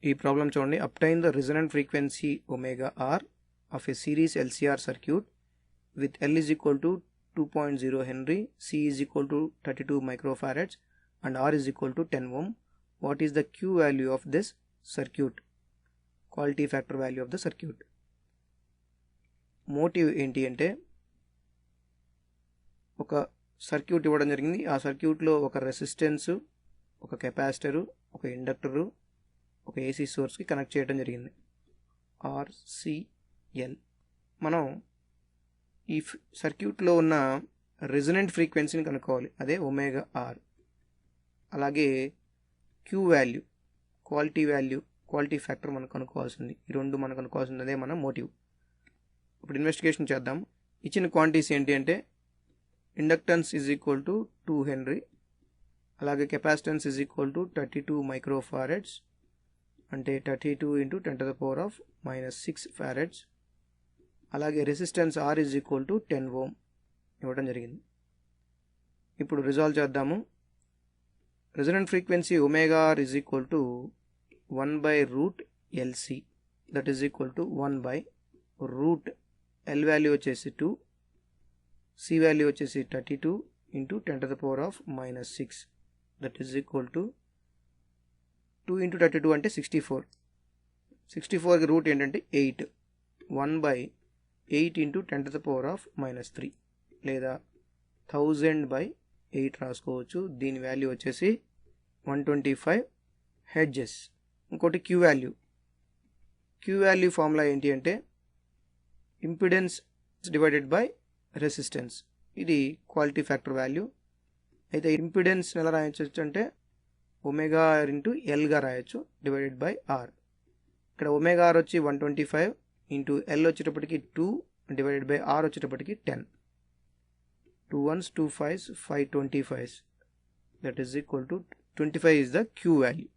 ఈ ప్రాబ్లం చూడండి. Obtain the resonant frequency omega R of a series LCR circuit with L is equal to 2.0 Henry, C is equal to 32 microfarads and R is equal to 10 ohm. What is the Q value of this circuit? Quality factor value of the circuit. Motive ఏంటి అంటే ఒక circuit ఇవ్వడం జరిగింది. ఆ సర్క్యూట్లో ఒక resistance, ఒక capacitor, ఒక ఇండక్టరు, ఒక ఏసీ సోర్స్కి కనెక్ట్ చేయడం జరిగింది. RCL. మనం ఈ సర్క్యూట్లో ఉన్న రెసొనెంట్ ఫ్రీక్వెన్సీని కనుక్కోవాలి, అదే ఒమేగా ఆర్. అలాగే క్యూ వాల్యూ, క్వాలిటీ ఫ్యాక్టర్ మనకు కనుక్కోవాల్సింది. ఈ రెండు మనకు కనుక్కోవాల్సింది, అదే మన మోటివ్. ఇప్పుడు ఇన్వెస్టిగేషన్ చేద్దాం. ఇచ్చిన క్వాంటిటీస్ ఏంటి అంటే inductance is equal to 2 henry, అలాగే capacitance is equal to 32 microfarads, అంటే 32 × 10⁻⁻6 ఫారెడ్స్. అలాగే resistance R is equal to 10 ohm ఇవ్వడం జరిగింది. ఇప్పుడు రిజాల్వ్ చేద్దాము. Resonant frequency omega R is equal to 1/√LC, that is equal to 1/√. L value వచ్చేసి 2, C value వచ్చేసి 32 × 10⁻⁻6, that is equal to 2 × 32 అంటే 64. 64కి route ఏంటంటే 8. 1/8 × 10⁻⁻3 లేదా 1000/8 రాసుకోవచ్చు. దీని వాల్యూ వచ్చేసి 125 హెర్ట్జ్. ఇంకోటి క్యూ వాల్యూ ఫార్ములా ఏంటి అంటే ఇంపిడెన్స్ డివైడెడ్ బై రెసిస్టెన్స్. ఇది క్వాలిటీ ఫ్యాక్టర్ వాల్యూ. అయితే ఇంపిడెన్స్ ఎలా రాయొచ్చు అంటే ఒమేగా ఆర్ ఇంటూ ఎల్గా రాయొచ్చు, డివైడెడ్ బై ఆర్. ఇక్కడ ఒమేగా ఆర్ వచ్చి 125 ఇంటూ ఎల్ వచ్చేటప్పటికి 2 డివైడెడ్ బై ఆర్ వచ్చేటప్పటికి 10. 2 1s 2 5s 5 25s, that is equal to 25 is the Q value.